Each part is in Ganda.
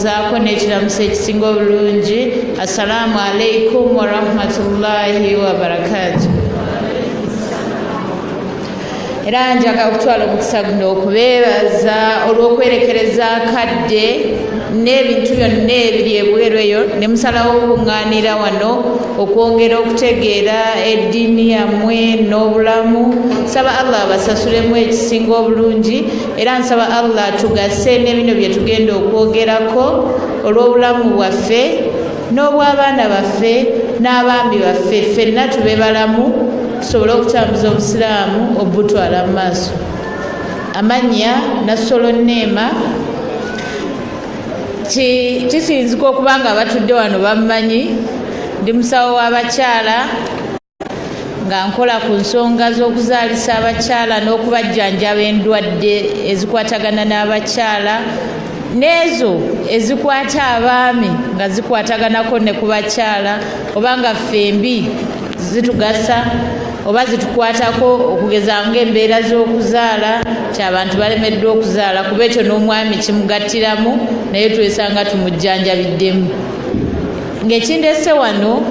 kubabuuzaako n'ekiramuso ekisinga obulungi. Assalaamu alaikum wa rahmatullahi wa barakatuh. Era njagala okutwala omukisa guno okubeebaza olw'okwerekereza akadde n'ebintu byonna ebiri ebweru eyo ne musalawo okuŋŋaanira wano okwongera okutegeera eddiini yammwe n'obulamu. Nsaba Allah abasasulemu ekisinga obulungi era nsaba Allah tugase n'ebino bye tugenda okwogerako olw'obulamu bwaffe n'obw'abaana baffe n'abaami baffe, ffenna tube balamu tusobole okutambuza obusiraamu obutwala mu maaso. Amannya Nassolo Neema. Kisinzika okuba nga abatudde wano bammanyi. Ndi musawo w'abakyala nga nkola ku nsonga z'okuzaalisa abakyala n'okubajjanjaba endwadde ezikwatagana n'abakyala n'ezo ezikwata abaami nga zikwataganako ne ku bakyala, oba nga ffembi zitugasa oba zitukwatako okugeza ng'embeera z'okuzaala ky'abantu balemeddwa okuzaala, kuba ekyo n'omwami kimugattiramu naye twesanga tumujjanjabiddemu. Ng'ekindese wano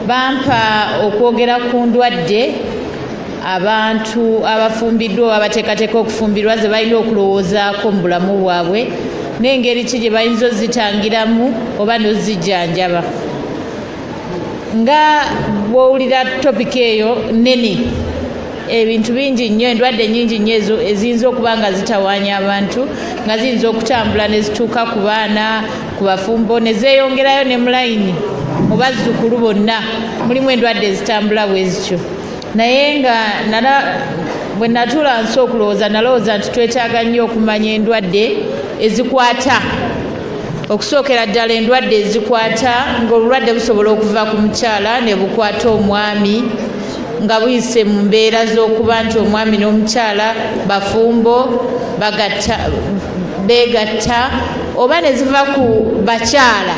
bampa okwogera ku ndwadde abantu abafumbiddwa oba abateekateeka okufumbirwa ze balina okulowoozaako mu bulamu bwabwe n'engeri ki gye bayinza ozitangiramu oba n'ozijjanjaba. Nga bw'owulira topika eyo nnene, ebintu bingi nnyo, endwadde nnyingi nnyo ezo eziyinza okuba nga zitawaanya abantu, nga ziyinza okutambula ne zituuka ku baana, ku bafumbo, ne zeeyongerayo ne mulayini mu bazzukulu bonna. Mulimu endwadde ezitambula bwe zityo. Naye nga bwe natuula nsi okulowooza, nalowooza nti twetaaga nnyo okumanya endwadde ezikwata, okusookera ddala endwadde ezikwata ng'obulwadde busobola okuva ku mukyala ne bukwata omwami nga buyise mu mbeera z'okuba nti omwami n'omukyala bafumbo beegatta, oba ne ziva ku bakyala.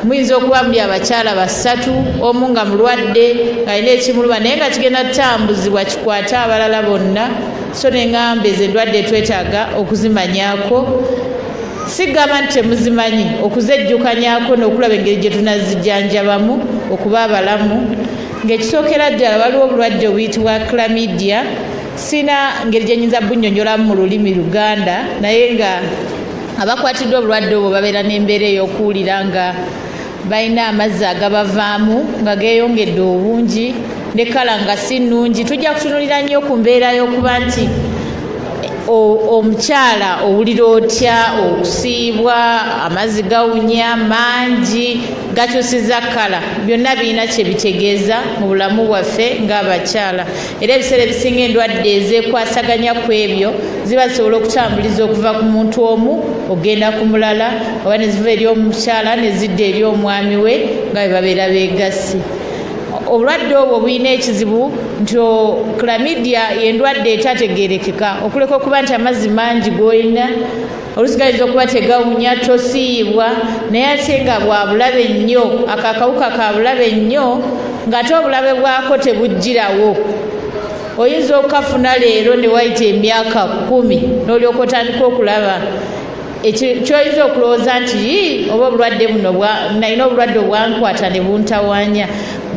Muyinza okuba muli abakyala basatu, omu nga mulwadde ng'alina ekimuluma naye nga kigenda kutambuzibwa kikwate abalala bonna. So ne ŋŋamba ezo endwadde twetaaga okuzimanyaako. Sigamba nti temuzimanyi, okuzejjukanyaako n'okulaba engeri gye tunazijjanjabamu okuba abalamu. Ng'ekisookera ddala waliwo obulwadde obuyitibwa chlamydia. Sina ngeri gye nnyinza bunnyonnyolamu mu lulimi Luganda, naye nga abakwatiddwa obulwadde obwo babeera n'embeera ey'okuwulira nga balina amazzi agabavaamu nga geeyongedde obungi ne kala nga si nnungi. Tujja kutunulira nnyo ku mbeera y'okuba nti omukyala owulira otya okusiibwa, amazzi gawunya mangi, gakyusiza kala. Byonna birina kye bitegeeza mu bulamu bwaffe ng'abakyala. Era ebiseera ebisinga endwadde ezeekwasaganya ku ebyo ziba zisobola okutambuliza okuva ku muntu omu ogenda ku mulala, oba ne ziva eri omukyala ne zidda eri omwami we nga bwe babeera beegasse. Obulwadde obwo bulina ekizibu nti chlamydia y'endwadde etategeerekeka, okuleka okuba nti amazzi mangi g'olina oluusi gayinza okuba tegawunya, tosiibwa, naye ate nga bwa bulabe nnyo, akakawuka ka bulabe nnyo ng'ate obulabe bwako tebugirawo. Oyinza okukafuna leero ne wayita emyaka 10 n'olyoka otandika okulaba ekyoyinza okulowooza nti oba obulwadde buno nalina obulwadde obwankwata ne buntawaanya.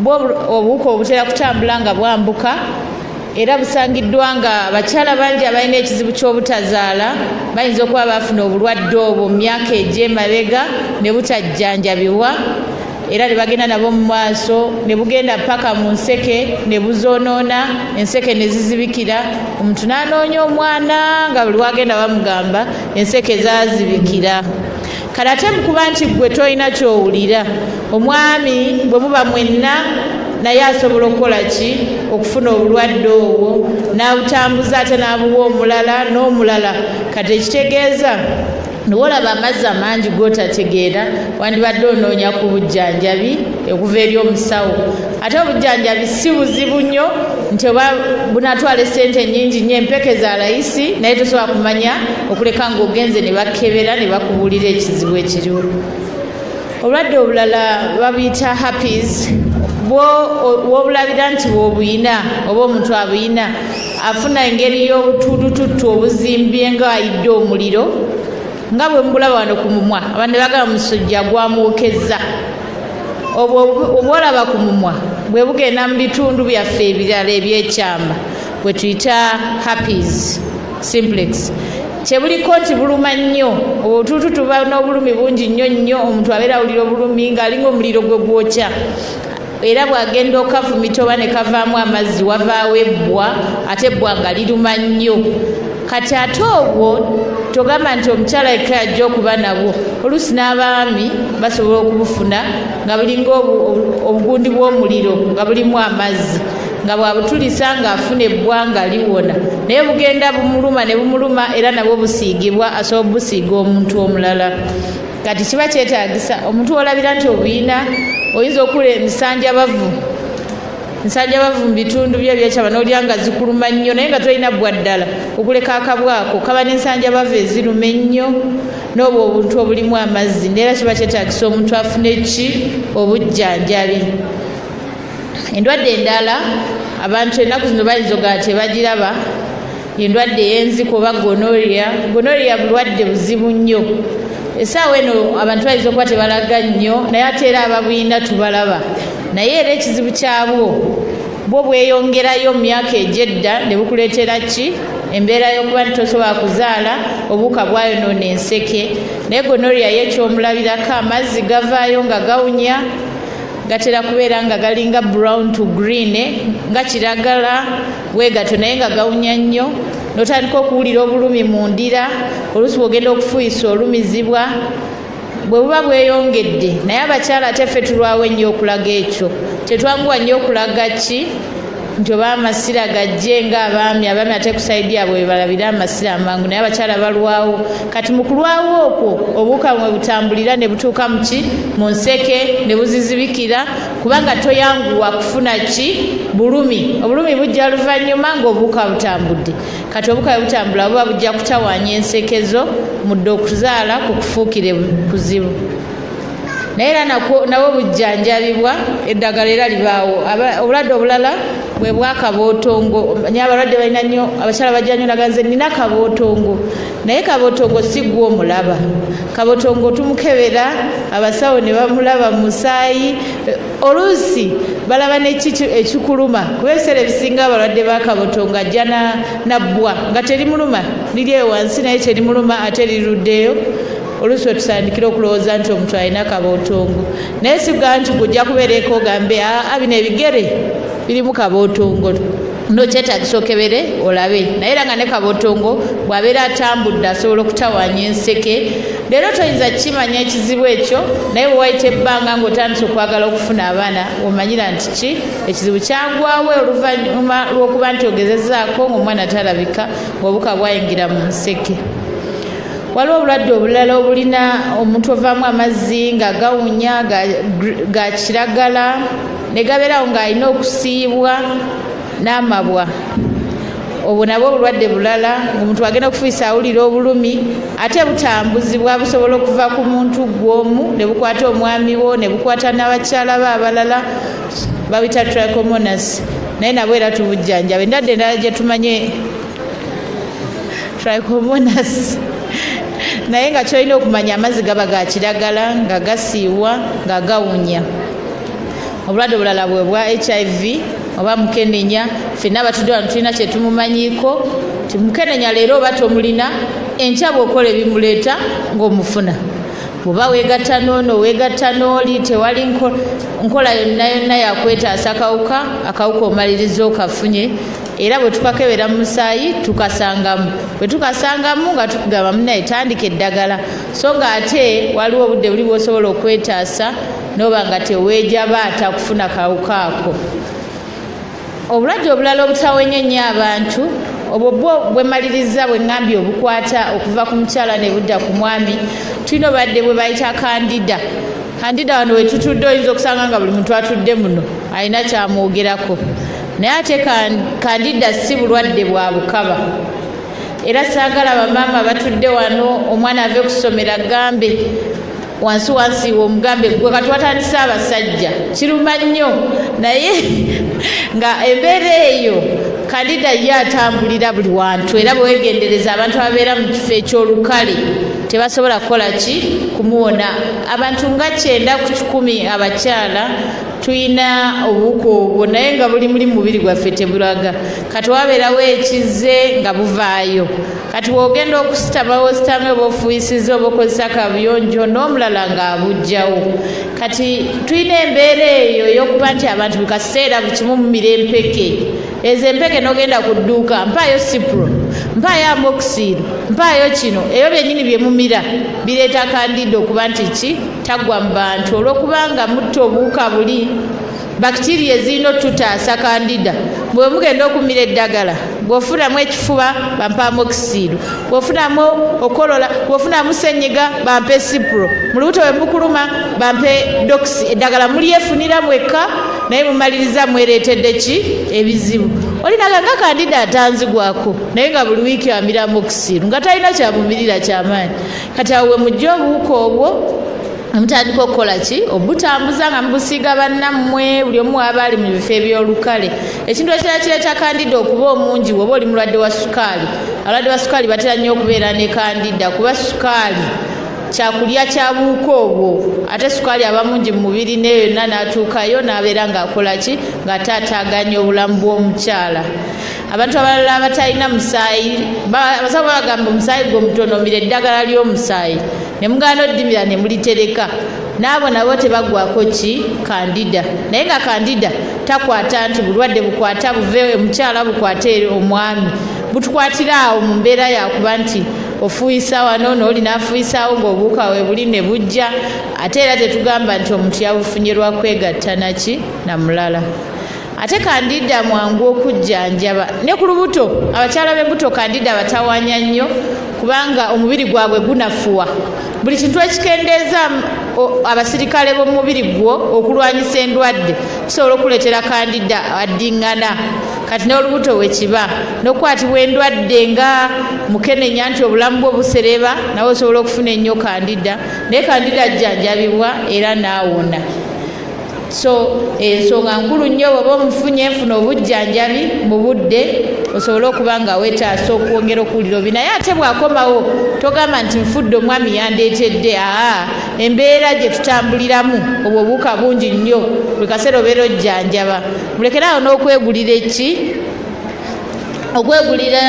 Obuwuka obutera kutambula nga bwambuka, era busangiddwa nga abakyala bangi abalina ekizibu ky'obutazaala bayinza okuba bafuna obulwadde obwo mu myaka egy'emabega ne butajjanjabibwa, era ne bagenda nabo mu maaso ne bugenda paka mu nseke ne buzoonoona, enseke ne zizibikira, omuntu n'anoonya omwana nga buli wagenda bamugamba enseke zaazibikira. Kale ate mukuba nti gwe tolina ky'owulira, omwami bwe muba mwenna naye asobola okukola ki? Okufuna obulwadde obwo n'abutambuza ate n'abuwa omulala n'omulala. Kati ekitegeeza niwolaba amazzi amangi g'otategeera wandibadde onoonya ku bujjanjabi okuva eri omusawo. Ate obujjanjabi si buzibu nnyo nti oba bunatwala essente nnyingi nnyo, empeke za layisi, naye tosobola kumanya okuleka ng'ogenze ne bakebera ne bakubuulira ekizibu ekiriwo. Obulwadde obulala babuyita herpes. W'obulabira nti bw'obuyina oba omuntu abuyina afuna engeri y'obutuutututtu obuzimbye ng'ayidde omuliro nga bwe mbulaba wano ku mumwa abantu bagamba musujja gwamwokezza obwolaba ku mumwa bwe bugenda mu bitundu byaffe ebirala ebyekyama bwe tuyita herpes simplex kyebuliko nti buluma nnyo obutuutu tuba n'obulumi bungi nnyo omuntu abeera awulira obulumi ng'alinga omuliro gwe gwokya era bw'agenda okafumita oba ne kavaamu amazzi wavaawo ebbwa ate ebbwa nga liruma nnyo kati ate obwo togamba nti omukyala eka ajja okuba nabwo oluusi n'abaami basobola okubufuna nga bulinga obugundi bw'omuliro nga bulimu amazzi nga bwabutulisa ng'afuna ebbwanga liwona naye bugenda bumuluma ne bumuluma era nabwo busiigibwa asobola busiiga omuntu omulala kati kiba kyetaagisa omuntu olabira nti obuyina oyinza okula ensanjabavu mu bitundu bye byekyama n'olya nga zikuluma nnyo naye nga tolina bwa ddala okuleka akabwako kaba n'ensanjabavu eziruma ennyo n'obwo obuntu obulimu amazzi neera kiba kyetaagisa omuntu afune ki obujjanjabi endwadde endala abantu ennaku zino bayinza ogaa tebagiraba endwadde ey'enziko oba gonoria bulwadde buzibu nnyo essaawa eno abantu bayinza okuba tebalaga nnyo naye ate era ababuyina tubalaba naye era ekizibu kyabwo bwo bweyongerayo mu myaka egyedda ne bukuleetera ki embeera y'okuba ntosobola kuzaala obuwuka bwayonoona enseke naye gonoria yekyomulabirako amazzi gavaayo nga gawunya gatera kubeera nga galinga brown to green nga kiragala bwegato naye nga gawunya nnyo n'otandika okuwulira obulumi mu ndira oluusi bw'ogenda okufuuyisa olumizibwa bwe buba bweyongedde naye abakyala ate ffe tulwawo ennyo okulaga ekyo tetwanguwa nnyo okulaga ki nti oba amasira gajje ng'abaami ate kusaidia bwe balabira amasira amangu naye abakyala balwawo kati mu kulwawo okwo obuwuka mwe butambulira ne butuuka mu ki mu nseke ne buzizibikira kubanga toyanguwa kufuna ki bulumi obulumi bujja luvannyuma ng'obuwuka butambudde kati obuwuka bwe butambula buba bujja kutawaanya ensekezo mudde okuzaala kukufuukire kuzibu naye era nabwo bujjanjabibwa eddagala era libaawo obulwadde obulala bwe bwakabootongo naye abalwadde balina nnyo abakyala bajja nnyo naganze nina kabootongo naye kabootongo si gwe omulaba kabootongo tumukebera abasawo ne bamulaba mu musaayi oluusi balaba ekikuluma kuba ebiseera ebisinga abalwadde ba kabootongo ajja nabbwa nga terimuluma liri eyo wansi naye terimuluma ate liruddeyo oluusi otusandikira okulowooza nti omuntu alina kabootongo naye siga nti gujja kubeereko ogambe bino ebigere birimu kabootongo nokyetaagisa okebere olabe naye era nga ne kabootongo bw'abeera atambudde asobola okutawaanya enseke leero toyinza kimanya ekizibu ekyo naye bwewayita ebbanga ng'otandise okwagala okufuna abaana omanyira nti ki ekizibu kyagwawo oluvannyuma lw'okuba nti ogezezaako ng'omwana talabika ng'obuka bwayingira mu nseke waliwo obulwadde obulala obulina omuntu ovaamu amazzi nga gawunya ga kiragala ne gabeerawo ng'alina okusiibwa n'amabwa obwo nabwo obulwadde bulala ng'omuntu agenda okufuuyisa awulira obulumi ate butambuzibwa busobola okuva ku muntu gw'omu ne bukwata omwami wo ne bukwata n'abakyala be abalala babita trichomonas naye nabwo era tubujjanjabe endwadde endala gye tumanye trichomonas naye nga kyolina okumanya amazzi gaba ga kiragala nga gasiiwa nga gawunya obulwadde obulala bwe bwa hiv oba mukenenya ffenna abatudde wano tulina kyetumumanyiiko ti mukenenya leero oba tomulina enkya bw'okola ebimuleeta ng'omufuna bw'oba weegatta n'ono weegatta n'oli tewali nkola yonna yakwetaasa akawuka omaliriza okafunye era bwe tukakebera mu musaayi tukasangamu bwe tukasangamu nga tukugamba munaye tandika eddagala so nga ate waliwo obudde buli bw'osobola okwetaasa n'oba nga teweejabaata kufuna kawuka ako obulwadde obulala obutawenye nnyo abantu obwo bwe maliriza bwe ŋŋambye obukwata okuva ku mukyala ne budda ku mwami tulina obadde bwe bayita kandida wano we tutudde oyinza okusanga nga buli muntu atudde muno alina kyamwogerako naye ate kandida si bulwadde bwa bukaba era saagala bamaama batudde wano omwana ave kusomera agambe wansi omugambe gwe kati watandise abasajja kiruma nnyo naye nga embeera eyo kandida ye atambulira buli wantu era bwewegendereza abantu ababeera mu kifo ekyolukale tebasobola kukola ki kumuwona. Abantu nga 9 ku 10 abakyala tuyina obuwuka obwo naye nga buli muli mubiri gwaffe tebulaga, kati wabeerawo ekize nga buvaayo. Kati bw'ogenda okusitama ositame oba ofuuyisiza oba okozesa kabuyonjo n'omulala ng'abugjawo. Kati tulina embeera eyo ey'okuba nti abantu buli kaseera buli kimu mumira empeke. Ezo empeke n'ogenda ku dduuka mpaayo Cipro, mpaayo Amoxicillin, mpaayo kino, ebyo byennyini bye mumira bireeta Candida okuba nti ki tagwa mu bantu olw'okubanga mutta obuwuka buli. Bakitiriya ezirina otutaasa Candida bwe mugenda okumira eddagala bw'ofunamu ekifuba bampa Amoxicillin, bw'ofunamu okolola, bw'ofunamu ssenyiga bampe Cipro, mu lubuto bwe mukuluma bampe Dox. Eddagala mulyefunira mwekka naye mumaliriza mwereetedde ki ebizibu. Olinaga nga Candida atanzigwako naye nga buli wiiki amira Amoxicillin nga talina kyamumirira kyamaanyi. Kati awo we mujja obuwuka obwo mutandika okukola ki obutambuza nga mubusiiga bannammwe buli omu aba ali mu bifo ebyolukale. Ekintu ekirala kireeta Candida okuba omungi bw'oba oli mulwadde wa sukaali. Abalwadde ba sukaali batera nnyo okubeera ne Candida kuba sukaali kyakulya kya buwuka obwo, ate sukaali aba mungi mu mubiri neyo yonna n'atuukayo n'abeera ng'akola ki ng'ataataaganya obulamu bw'omukyala. Abantu abalala abatalina musaayi abasawo bagamba omusaayi gwe mutono omira eddagala ly'omusaayi ne mugaana oddimira ne mulitereka, n'abo nabo tebagwako ki Candida. Naye nga Candida takwata nti bulwadde bukwata buve omukyala bukwate omwami, butukwatira awo mu mbeera yakuba nti ofuuyisa wano n'oli n'afuuyisaawo ng'obuwuka we buli ne bujja, ate era tetugamba nti omuntu yabufunye lwa kwegatta naki na mulala. Ate Candida mwangu okujjanjaba ne ku lubuto. Abakyala b'embuto Candida batawanya nnyo kubanga omubiri gwabwe gunafuwa. Buli kintu ekikendeeza abasirikale b'omubiri gwo okulwanyisa endwadde kisobola okuleetera Candida addiŋŋana. Kati n'olubuto we kiba n'okukwatibwa endwadde nga mukenenya nti obulamu bwo busereba nawe osobola okufuna ennyo Candida, naye Candida ajjanjabibwa era n'awona. So ensonga nkulu nnyo bw'oba omufunye enfuna obujjanjabi mu budde osobola okuba nga weetaasa okwongera okuwulira obi. Naye ate bw'akomawo togamba nti nfudde omwami yandeetedde. Embeera gye tutambuliramu obwo obuwuka bungi nnyo, buli kaseera obeera ojjanjaba. Mulekeraawo n'okwegulira okwegulira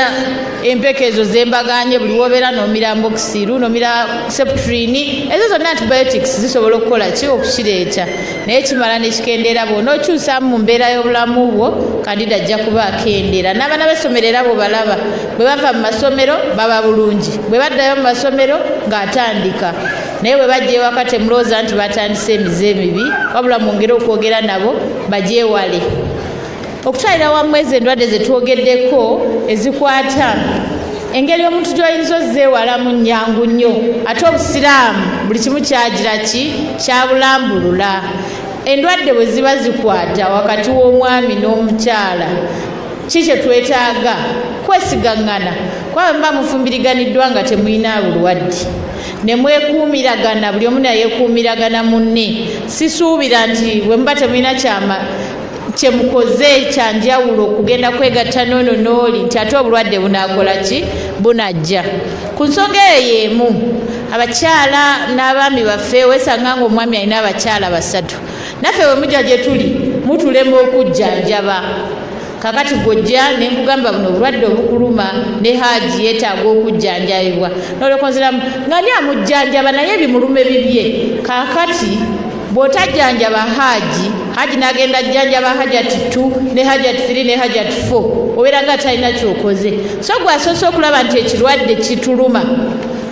empeke ezo zembaganye buli wobeera n'omira Amoxicillin n'omira Septrin, ezo zonna antibiotics zisobola okukola ki okukireeta, naye kimala nekikendeera bw'onookyusaamu mu mbeera y'obulamu bwo Candida ajja kuba akendeera. N'abaana b'essomero era bw'obalaba bwe bava mu masomero baba bulungi, bwe baddayo mu masomero ng'atandika, naye bwe bajja ewaka temulowooza nti batandise emize emibi, wabula mwongere okwogera nabo bagyewale. Okutwalira wamu ezo endwadde ze twogeddeko ezikwata engeri omuntu gy'oyinza ozzeewalamu nnyangu nnyo. Ate Obusiraamu buli kimu kyagira ki kyabulambulula. Endwadde bwe ziba zikwata wakati w'omwami n'omukyala ki kye twetaaga? Kwesigaŋŋana. Kuba mba mufumbiriganiddwa nga temulina bulwadde ne mwekuumiragana, buli omu nayeekuumiragana munne. Sisuubira nti bwe muba temulina kyemukoze kyanjawulo okugenda kwegatta noono n'oli nti ate obulwadde bunaakola ki bunajja. Ku nsonga eyo y'emu abakyala n'abaami baffe weesanga ng'omwami alina abakyala 3, naffe bwe mujja gye tuli mutulema okujjanjaba. Kakati gojja ne nkugamba buno obulwadde obukuluma ne Haaji yeetaaga okujjanjabibwa n'olwekonziramu nga ni amujjanjaba naye bimulume bibye. Kakati bw'otajjanjaba Haaji n'agenda jjanjaba Hajati 2 ne Hajati 3 ne Hajati 4 obeera nga talina kyokoze. So gwe asoose okulaba nti ekirwadde kituluma,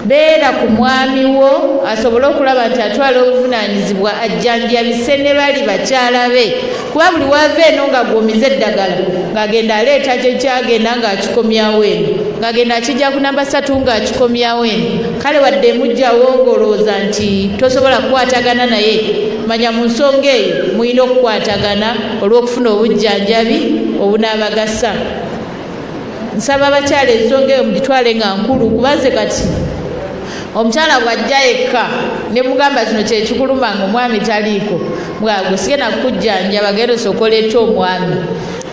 beera ku mwami wo asobole okulaba nti atwala obuvunaanyizibwa ajjanjabise ne bali bakyala be, kuba buli wava eno nga gwomiza eddagala ng'agenda aleeta kye kyagenda ng'akikomyawo eno, ng'agenda akijja ku namba 3 ng'akikomyawo eno. Kale wadde mujjawo ng'olowooza nti tosobola kukwatagana naye, manya mu nsonga eyo mulina okukwatagana olw'okufuna obujjanjabi obunaabagasa. Nsaba abakyala ensonga eyo mugitwale nga nkulu, kubanze kati omukyala bw'ajja yekka ne mugamba kino kye kikuluma ng'omwami taliiko, gwe sigenda kukujjanjaba genda osooka oleeta omwami.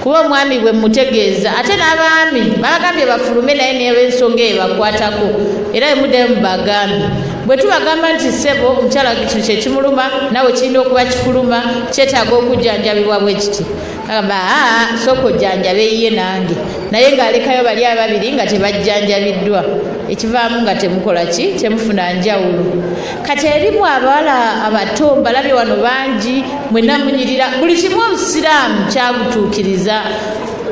kuba omwami bwe mutegeeza ate n'abaami babagambye bafulume naye n'ebensonga ebakwatako era emuddayo mubagambe bwe tubagamba nti ssebo omukyala kino kye kimuluma nawe kirina okuba kikuluma kyetaaga okujjanjabibwa bwe kiti agamba sooka ojjanjabe yiye nange naye ng'alekayo bali ababiri nga tebajjanjabiddwa ekivaamu nga temukola ki temufuna njawulo kati erimu abawala abato mbalabye wano bangi mwenna munyirira buli kimu obusiraamu kyabutuukiriza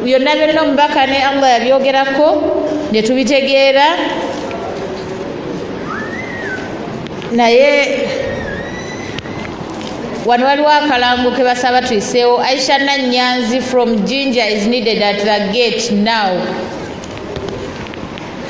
byonna byonna omubaka ne Allah yabyogerako ne tubitegeera naye wano waliwo akalango ke basaba tuyiseewo. Aisha Nanyanzi from Jinja is needed at the gate now.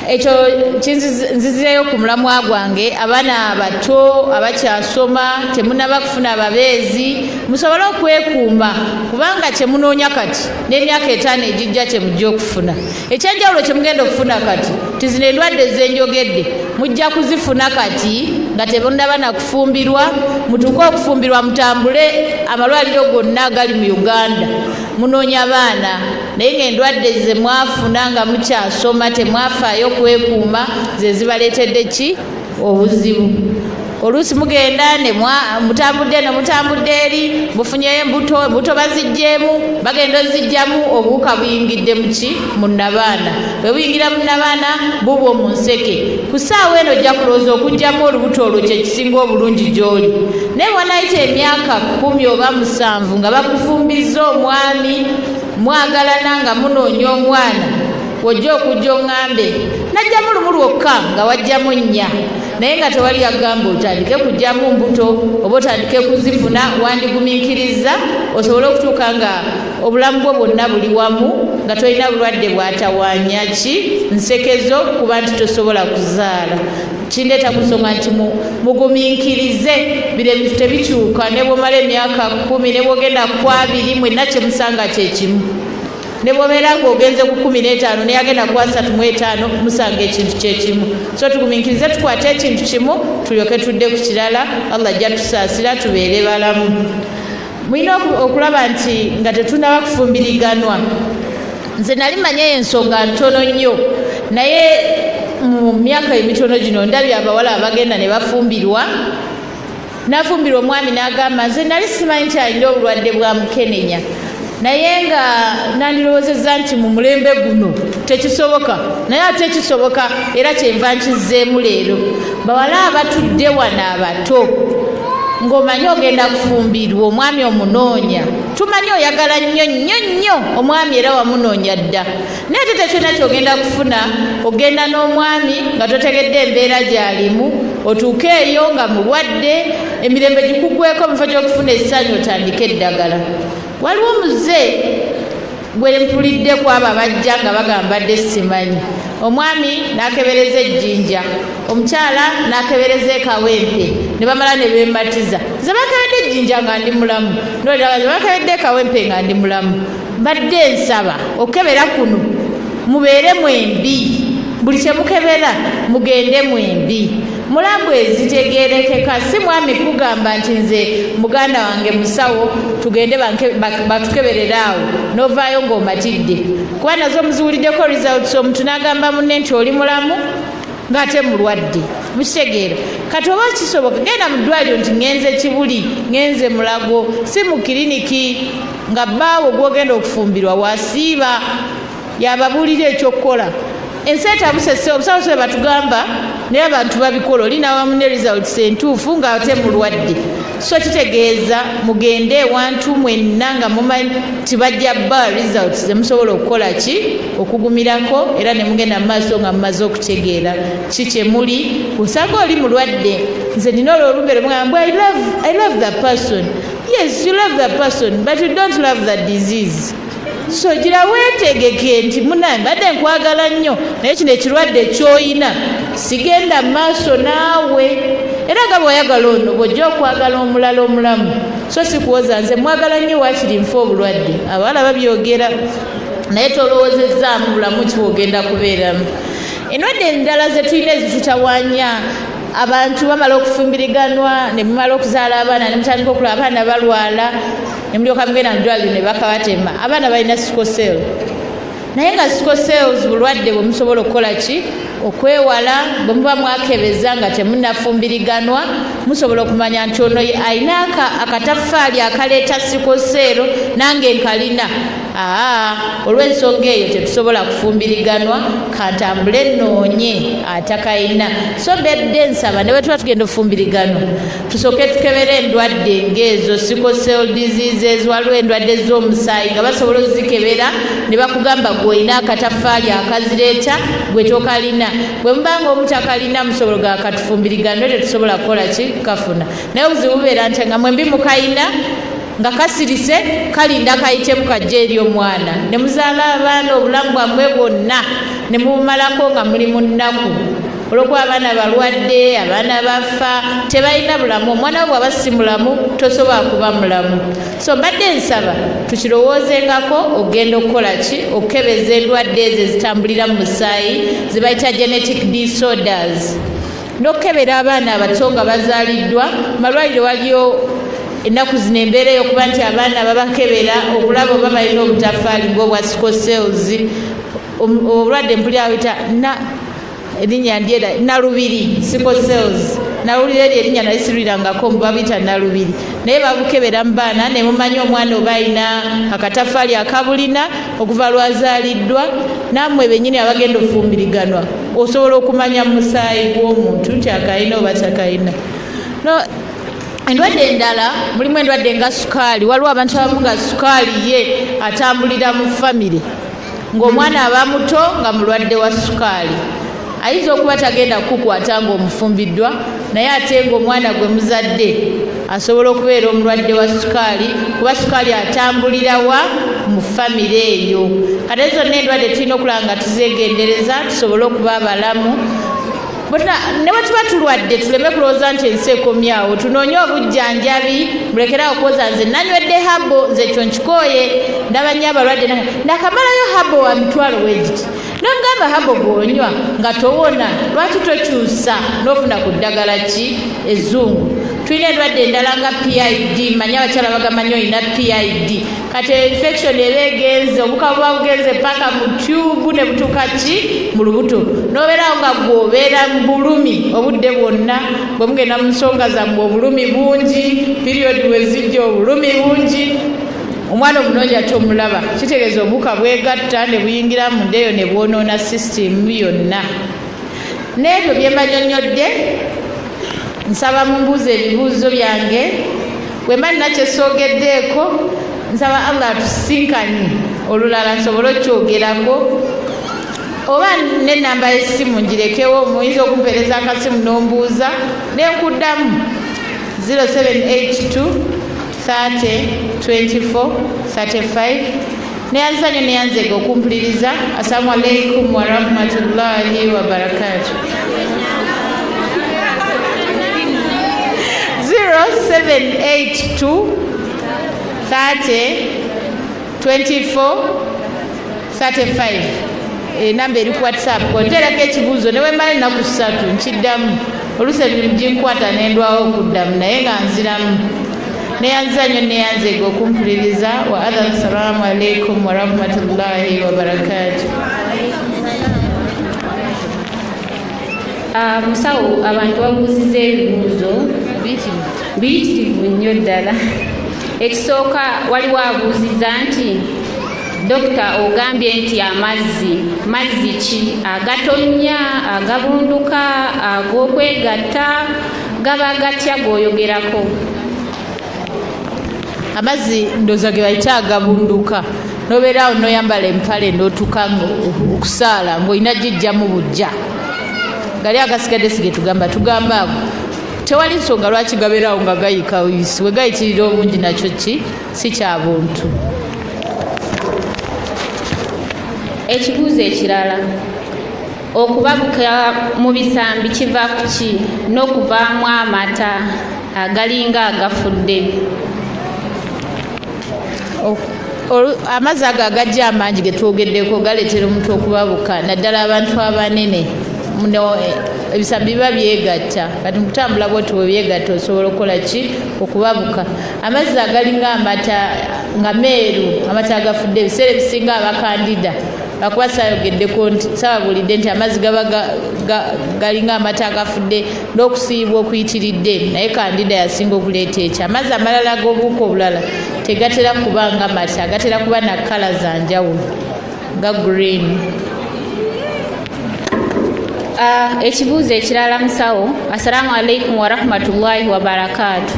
Ekyo kinzizireyo ku mulamwa gwange abaana abato abakyasoma temunaba kufuna ababeezi musobole okwekuuma kubanga kyemunoonya kati n'emyaka 5 egijja kyemujja okufuna ekyenjawulo kyemugenda okufuna kati tizino endwadde zenjogedde mujja kuzifuna kati nga temunaba nakufumbirwa mutuuke okufumbirwa mutambule amalwaliro gonna agali mu Uganda munoonya abaana naye ng'endwadde ze mwafuna nga mukyasoma temwafaayo kwekuuma ze zibaleetedde ki obuzibu oluusi mugenda ne mutambudde eri mufunyeyo embuto baziggyemu bagenda ozijjamu obuwuka buyingidde muki munnabaana bwe buyingira munnabaana bubwo mu nseke ku ssaawa eno ojja kulowooza okugjamu olubuto olwo kye kisinga obulungi gy'oli naye wanayita emyaka 10 oba 7 nga bakufumbiza omwami mwagalana nga munoonya omwana wojja okujja oŋŋambe najjamu lumu lwokka nga wajjamu 4 naye nga tewali agamba otandike kujjamu mbuto oba otandike kuzifuna wandigumiikiriza osobole okutuuka nga obulamu bwo bwonna buli wamu nga tolina bulwadde bwatawaanya ki nsekezo kuba nti tosobola kuzaala kindeeta kusonga nti mugumiikirize bire bintu tebikyuka ne bwomala emyaka 10 ne bwogenda ku 2 mwenna kyemusanga kyekimu ne bwobeera ng'ogenze ku 15 naye agenda ku 35 musanga ekintu kyekimu so tugumiikirize tukwate ekintu kimu tulyoke tudde ku kirala Allah ajja tusaasira tubeere balamu mulina okulaba nti nga tetunaba kufumbiriganwa nze nali manyeyo ensonga ntono nnyo naye mu myaka emitono gino ndabye abawala abagenda ne bafumbirwa nafumbirwa omwami n'agamba nze nali simanyi nti alina obulwadde bwa mukenenya naye nga nandirowoozezza nti mu mulembe guno tekisoboka naye ate kisoboka era kyenva nkizzeemu leero bawala abatudde wano abato ng'omanyi ogenda kufumbirwa omwami omunoonya tumanyi oyagala nnyo nnyo nnyo omwami era wamunoonya dda naye ate tekyonna kyogenda kufuna ogenda n'omwami nga totegedde embeera gy'alimu otuuke eyo nga mulwadde emirembe gikuggweko mu kifo ky'okufuna essanyu otandike eddagala waliwo muze gwe mpulidde ku abo abajja nga bagamba dde simanyi omwami n'akebereza ejjinja omukyala n'akebereza ekawempe ne bamala ne bembatiza ze bakebedde ejjinja nga ndi mulamu ndowooza ze bakebedde ekawempe nga ndi mulamu mbadde nsaba okukebera kuno mubeere mwembi buli kye mukebera mugende mwembi mulamu ezitegeerekeka si mwami kugamba nti nze muganda wange musawo tugende batukeberera awo novaayo ng'omatidde kuba nazo omuziwuliddeko results omuntu n'agamba munne nti oli mulamu ng'ate mulwadde mukitegeera kati oba kisoboka genda mu ddwaliro nti ŋŋenze Kibuli ŋŋenze Mulago si mu kiriniki nga bbaawo gw'ogenda okufumbirwa wasiiba yababuulira ekyokukola ensi etabusese obusawusa batugamba naye abantu babikola oli n'awamu ne results entuufu ng'ate mulwadde so kitegeeza mugende ewantu mwenna nga mumanyi nti bajja bba results zemusobola okukola ki okugumirako era ne mugenda mu maaso nga mumaze okutegeera ki kye muli osanga oli mulwadde nze nina olwolumbe lwemugamba I love that person. Yes, you love that person but you don't love that disease. So gira weetegeke nti munaye mbadde nkwagala nnyo naye kino ekirwadde ky'oyina sigenda maaso naawe era nga bw'oyagala ono bw'ojja okwagala omulala omulamu so sikuwoza nze mwagala nnyo waakiri nfa obulwadde abawala babyogera naye tolowoozezaamu bulamu kibwogenda kubeeramu endwadde endala ze tulina ezitutawaanya abantu bamala okufumbiriganwa ne mumala okuzaala abaana ne mutandika okulaba abaana balwala ne mulyoka mugenda mu ddwaliro ne bakabatema abaana balina sikosel naye nga sikosels bulwadde bwe musobola okukola ki okwewala bwe muba mwakebeza nga temunnafumbiriganwa musobola okumanya nti ono alina akataffaali akaleeta sikosero nange nkalina olw'ensonga eyo tetusobola kufumbiriganwa kantambule nnoonye atakayina so mbedde nsaba ne bwe tuba tugenda okufumbiriganwa tusooke tukebera endwadde ng'ezo sickle diseases waliwo endwadde z'omusaayi nga basobola ozikebera ne bakugamba gw'olina akataffaali akazireeta gwe tokalina bwe mubanga omutakalina musobola ga katufumbiriganwa tetusobola kukola ki kafuna naye obuzibu bubeera nti nga mwembi mukayina nga kasirise kalinda kayitemu kajja eri omwana ne muzaala abaana obulamu bwammwe bwonna ne mubumalako nga muli mu nnaku olwokuba abaana balwadde abaana bafa tebalina bulamu omwana we bw'aba si mulamu tosobola kuba mulamu so mbadde nsaba tukirowoozengako ogenda okukola ki okukebeza endwadde ezo ezitambulira mu musaayi ze bayita genetic disorders n'okukebera abaana abato nga bazaaliddwa malwaliro waliyo ennaku zino embeera y'okuba nti abaana babakebera okulaba oba balina obutaffaali ng'obwa sikosels obulwadde mpulyawyita erinnya ndyera nalubiri sikosels nalubiri eryo erinnya nalisirirangako mubabiyita nalubiri naye babukebera mu baana ne mumanya omwana oba alina akataffaali akabulina okuva lwazaaliddwa nammwe bennyini abagenda ofumbiriganwa osobola okumanya mu musaayi gw'omuntu nti akayina oba takayina endwadde endala mulimu endwadde nga sukaali waliwo abantu abamu nga sukaali ye atambulira mu famire ng'omwana aba muto nga mulwadde wa sukaali ayinza okuba tagenda kukukwata ng'omufumbiddwa naye ate ng'omwana gwe muzadde asobola okubeera omulwadde wa sukaali kuba sukaali atambulira wa mu famire eyo kati zonna endwadde tulina okulaba nga tuzeegendereza tusobole okuba abalamu ne bwe tuba tulwadde tuleme kulowooza nti ensi ekomyawo tunoonye obujjanjabi mulekerawo okwoza nze nanywedde habo nze ekyo nkikooye ndaba nnyo abalwadde nakamalayo habo wa mitwalo wegiti nomugamba habo gw'onywa nga towona lwaki tokyusa n'ofuna ku ddagala ki ezzungu tulina endwadde endala nga PID manye abakyala bagamanyi olina PID kati infection eba egenze obuka buba bugenze paka mu tyubu ne butuuka ki mu lubuto n'obeerawo nga gw'obeera mu bulumi obudde bwonna bwe mugenda mu nsonga zammwe obulumi bungi piriyodi bwe zijja obulumi bungi omwana omunoonya tomulaba kitegeeza obuka bwegatta ne buyingira mu nda eyo ne bwonoona sisitimu yonna n'ebyo bye mbanyonnyodde nsaba mumbuuza ebibuuzo byange bwe mba nina kyesoogeddeeko nsaba Allah atusinkanye olulala nsobole okyogerako oba n'ennamba y'essimu ngirekewo muyinza okumpeereza akasimu n'ombuuza nenkuddamu 0782 30 24 35 neyanzanyo neyanzega okumpuliriza. Assalamu alaikum warahmatullahi wabarakatuh. 0782 30 24 35 namba eri ku WhatsApp konterako ekibuuzo ne bwe mala ennaku 3 nkiddamu oluusi emirimu ginkwata nendwawo okuddamu naye nga nziramu neyanzanyo neyanzega okumpuliriza wa adha. Assalamu alaikum warahmatullahi wabarakatuh. Musawo abantu babuuziza ebibuuzo biyitirivu nnyo ddala. Ekisooka waliwo abuuziza nti Dokita ogambye nti mazzi ki agatonnya agabunduka ag'okwegatta gaba gatya g'oyogerako? Amazzi ndooza ge bayita agabunduka n'obeerawo n'oyambala empale n'otuuka okusaala ng'olina gijjamu bujja gali agasigadde sige tugamba ago tewali nsonga lwaki gabeerawo nga gayika wisi we gayitirira obungi nakyo si kya buntu. Ekibuuzo ekirala, okubabuka mu bisambi kiva ku ki n'okuvaamu amata agalinga agafudde? Amazzi ago agajja amangi ge twogeddeko galeetera omuntu okubabuka naddala abantu abanene muno ebisambi biba byegatta kati mukutambula bwoti webyegatta osobola okukola ki okubabuka amazzi agalinga amata nga meeru amata agafudde ebiseera ebisinga abakandida bakuba sayogeddeko nti sababulidde nti amazzi gaba galinga amata agafudde n'okusiibwa okuyitiridde naye kandida yasinga okuleeta ekyo amazzi amalala g'obuwuka obulala tegatera kuba nga mata gatera kuba na kala za njawulo nga green. Ekibuuzo ekirala musawo. Assalamu alaikum warahmatullahi wabarakatu.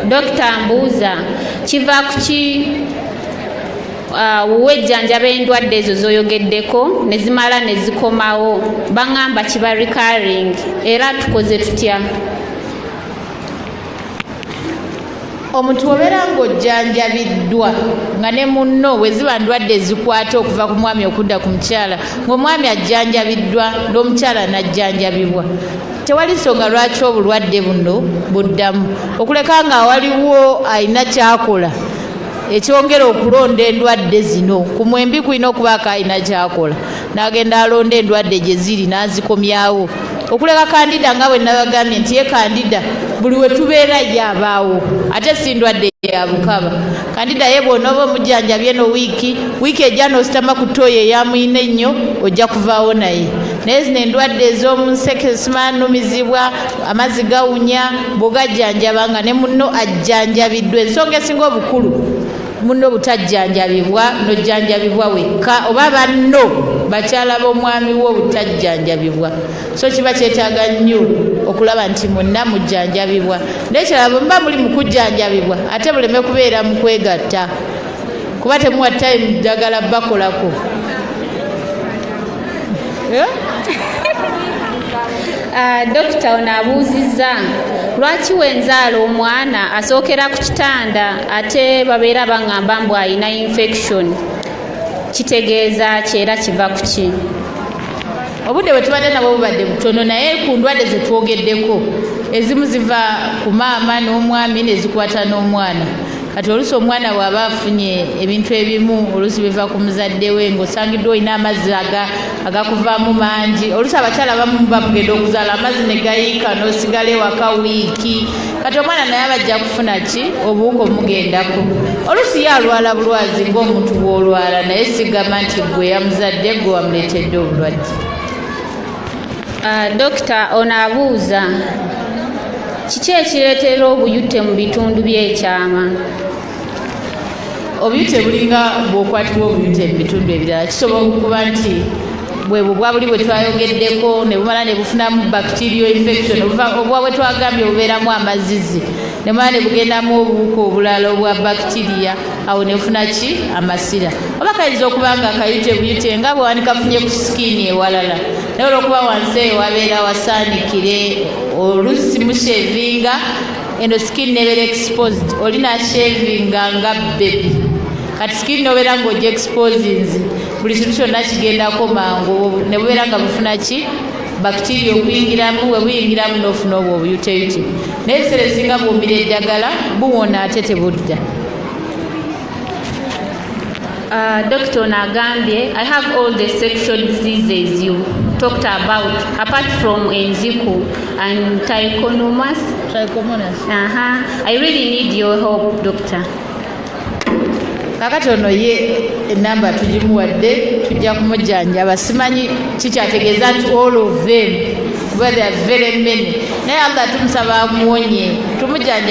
Dokita mbuuza kiva ku ki wejjanjaba endwadde ezo z'oyogeddeko ne zimala ne zikomawo baŋŋamba kiba recurring era tukoze tutya? Omuntu obeera ng'ojjanjabiddwa nga ne munno bwe ziba ndwadde zikwata okuva ku mwami okudda ku mukyala ng'omwami ajjanjabiddwa n'omukyala n'ajjanjabibwa tewali nsonga lwaki obulwadde buno buddamu okuleka nga waliwo alina kyakola ekyongera okulonda endwadde zino ku mwembi kulina okubaako alina kyakola n'agenda alonda endwadde gye ziri n'azikomyawo okuleka kandida nga bwe nabagambye nti ye kandida buli we tubeera yabaawo ate si ndwadde ya bukaba kandida ye bw'onooba omujjanjabye no wiiki ejja n'ositama ku ttooyi eyamuyina ennyo ojja kuvaawo naye naye zino endwadde ez'omunseke zimanumizibwa amazzi gawunya bw'ogajjanjaba nga ne munno ajjanjabiddwa ensonga esinga obukulu munno butajjanjabibwa n'ojjanjabibwa wekka oba banno bakyala b'omwami wo butajjanjabibwa so kiba kyetaaga nnyo okulaba nti mwenna mujjanjabibwa naye kirala bwe muba muli mu kujjanjabibwa ate buleme kubeera mu kwegatta kuba temuwa time ddagala bakolako. Dokita ono abuuzizza lwaki wenzaala omwana asookera ku kitanda ate babeera baŋŋamba mbu alina infection kitegeeza ki era kiva ku ki? Obudde bwe tubadde nabwo bubadde butono naye ku ndwadde ze twogeddeko ezimu ziva ku maama n'omwami ne zikwata n'omwana kati oluusi omwana bw'aba afunye ebintu ebimu oluusi biva ku muzadde we ng'osangiddwa olina amazzi agakuvaamu mangi oluusi abakyala abamu bagenda okuzaala amazzi ne gayiika n'osigala ewaka wiiki kati omwana naye abajja kufuna ki obuwuka omugendako oluusi ye alwala bulwazi ng'omuntu bw'olwala naye sigamba nti gwe yamuzadde gwe wamuleetedde obulwadde. Dokita ono abuuza kiki ekireetera obuyute mu bitundu by'ekyama? Obuyute bulinga bw'okwatibwa obuyute mu bitundu ebirala kisobola okuba nti bwa buli bwe twayogeddeko ne bumala ne bufunamu bacterial infection obwa bwe twagambye bubeeramu amazizi ne bumala ne bugendamu obuwuka obulala obwa bacteria awo ne bufuna ki amasira oba kayinza okuba nga akayute buyute nga bwe wanikafunye ku sikiini ewalala naye olw'okuba wansi eyo wabeera wasaanikire oluusi mushevinga eno sikiini nebeera exposed olina shevinga nga bebi kati sikiini nobeera ng'ojja exposinzi buli kintu kyonna kigendako mangu ne bubeera nga bufuna ki bacteria okuyingiramu we buyingiramu n'ofuna obwo obuyuteyute naye ebiseera ebisinga bwomira eddagala buwona ate tebudda. Doctor Nagambie, I have all the sexual diseases you talked about, apart from enziku and trichomonas. I really need your help, doctor. Kakati ono ye enamba tugimuwadde tujja kumujjanjaba simanyi kikyategeeza nti all of them kuba they are very many naye Allah tumusaba amuwonye tumujjanjaba